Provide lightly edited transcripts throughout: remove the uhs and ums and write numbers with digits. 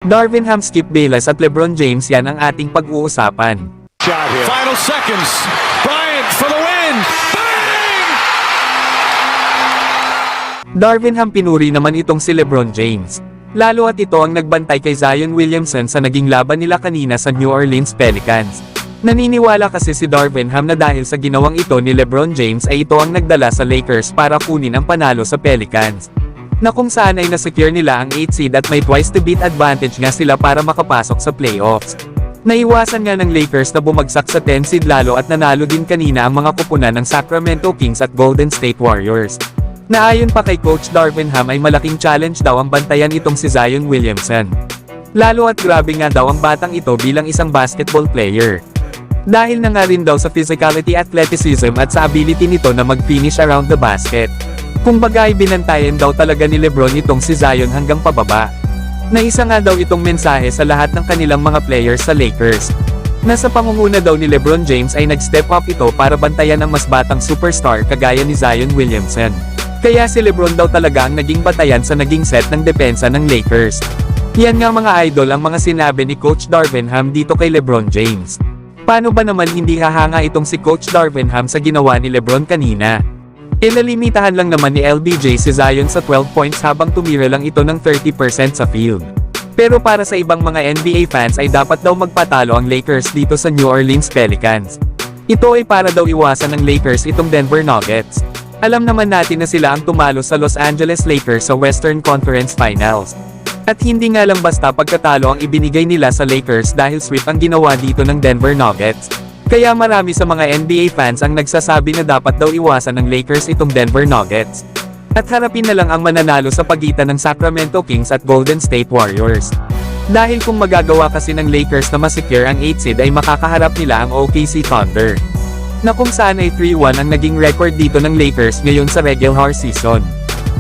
Darvin Ham, Skip Bayless at LeBron James, yan ang ating pag-uusapan. Final seconds. Bryant for the win. Bang! Darvin Ham, pinuri naman itong si LeBron James. Lalo at ito ang nagbantay kay Zion Williamson sa naging laban nila kanina sa New Orleans Pelicans. Naniniwala kasi si Darvin Ham na dahil sa ginawang ito ni LeBron James ay ito ang nagdala sa Lakers para kunin ang panalo sa Pelicans, na kung saan ay nasecure nila ang 8 seed at may twice to beat advantage nga sila para makapasok sa playoffs. Naiwasan nga ng Lakers na bumagsak sa 10 seed lalo at nanalo din kanina ang mga kupunan ng Sacramento Kings at Golden State Warriors. Na ayon pa kay Coach Darvin Ham ay malaking challenge daw ang bantayan itong si Zion Williamson. Lalo at grabe nga daw ang batang ito bilang isang basketball player. Dahil na nga rin daw sa physicality, athleticism at sa ability nito na mag-finish around the basket. Kumbaga ay binantayan daw talaga ni LeBron itong si Zion hanggang pababa. Na isa nga daw itong mensahe sa lahat ng kanilang mga players sa Lakers. Na sa pangunguna daw ni LeBron James ay nag-step up ito para bantayan ang mas batang superstar kagaya ni Zion Williamson. Kaya si LeBron daw talaga ang naging batayan sa naging set ng depensa ng Lakers. Yan nga mga idol ang mga sinabi ni Coach Darvin Ham dito kay LeBron James. Paano ba naman hindi hahanga itong si Coach Darvin Ham sa ginawa ni LeBron kanina? Nalimitahan lang naman ni LBJ si Zion sa 12 points habang tumira lang ito ng 30% sa field. Pero para sa ibang mga NBA fans ay dapat daw magpatalo ang Lakers dito sa New Orleans Pelicans. Ito ay para daw iwasan ng Lakers itong Denver Nuggets. Alam naman natin na sila ang tumalo sa Los Angeles Lakers sa Western Conference Finals. At hindi nga lang basta pagkatalo ang ibinigay nila sa Lakers dahil sweep ang ginawa dito ng Denver Nuggets. Kaya marami sa mga NBA fans ang nagsasabi na dapat daw iwasan ng Lakers itong Denver Nuggets. At harapin na lang ang mananalo sa pagitan ng Sacramento Kings at Golden State Warriors. Dahil kung magagawa kasi ng Lakers na masecure ang 8 seed ay makakaharap nila ang OKC Thunder. Na kung saan ay 3-1 ang naging record dito ng Lakers ngayon sa regular season.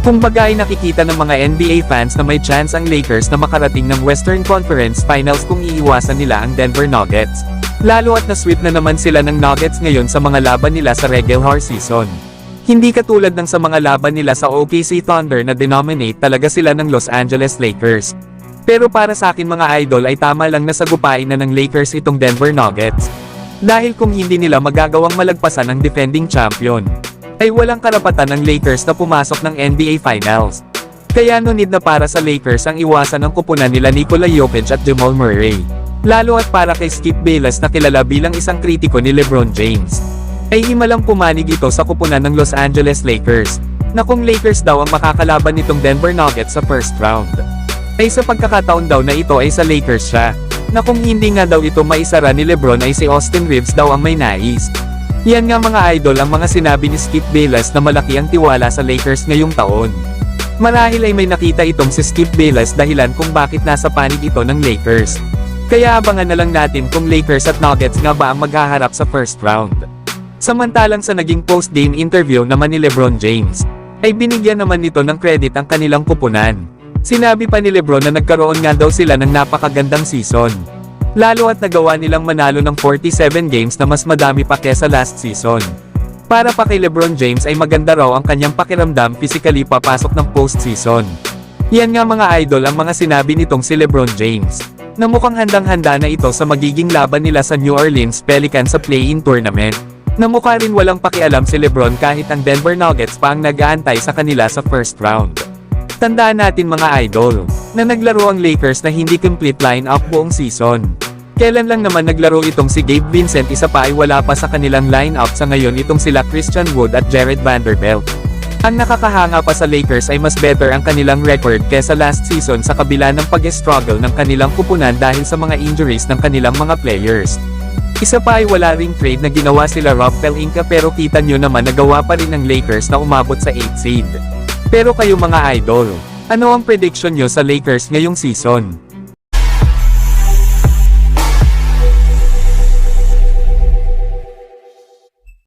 Kumbaga ay nakikita ng mga NBA fans na may chance ang Lakers na makarating ng Western Conference Finals kung iiwasan nila ang Denver Nuggets. Lalo at na-sweep na naman sila ng Nuggets ngayon sa mga laban nila sa regular season. Hindi katulad ng sa mga laban nila sa OKC Thunder na denominate talaga sila ng Los Angeles Lakers. Pero para sa akin mga idol ay tama lang na sagupain na ng Lakers itong Denver Nuggets. Dahil kung hindi nila magagawang malagpasan ang defending champion, ay walang karapatan ng Lakers na pumasok ng NBA Finals. Kaya no need na para sa Lakers ang iwasan ng kupunan nila Nikola Jokic at Jamal Murray. Lalo at para kay Skip Bayless na kilala bilang isang kritiko ni LeBron James. Ay himalang pumanig ito sa kupunan ng Los Angeles Lakers, na kung Lakers daw ang makakalaban nitong Denver Nuggets sa first round. Ay sa pagkakataon daw na ito ay sa Lakers siya. Na kung hindi nga daw ito maisara ni LeBron ay si Austin Reeves daw ang may nais. Yan nga mga idol ang mga sinabi ni Skip Bayless na malaki ang tiwala sa Lakers ngayong taon. Marahil ay may nakita itong si Skip Bayless dahilan kung bakit nasa panig ito ng Lakers. Kaya abangan na lang natin kung Lakers at Nuggets nga ba ang maghaharap sa first round. Samantalang sa naging post-game interview naman ni LeBron James, ay binigyan naman nito ng credit ang kanilang kupunan. Sinabi pa ni LeBron na nagkaroon nga daw sila ng napakagandang season. Lalo at nagawa nilang manalo ng 47 games na mas madami pa kesa last season. Para pa kay LeBron James ay maganda raw ang kanyang pakiramdam physically papasok ng postseason. Yan nga mga idol ang mga sinabi nitong si LeBron James, na mukhang handang-handa na ito sa magiging laban nila sa New Orleans Pelicans sa play-in tournament. Na mukha rin walang pakialam si LeBron kahit ang Denver Nuggets pa ang nag-aantay sa kanila sa first round. Tandaan natin mga idol, na naglaro ang Lakers na hindi complete line-up buong season. Kailan lang naman naglaro itong si Gabe Vincent, isa pa ay wala pa sa kanilang line-up sa ngayon itong sila Christian Wood at Jared Vanderbilt. Ang nakakahanga pa sa Lakers ay mas better ang kanilang record kesa last season sa kabila ng pag-struggle ng kanilang kupunan dahil sa mga injuries ng kanilang mga players. Isa pa ay wala ring trade na ginawa sila Rob Pelinka pero kita nyo naman nagawa pa rin ng Lakers na umabot sa 8 seed. Pero kayo mga idol, ano ang prediction nyo sa Lakers ngayong season?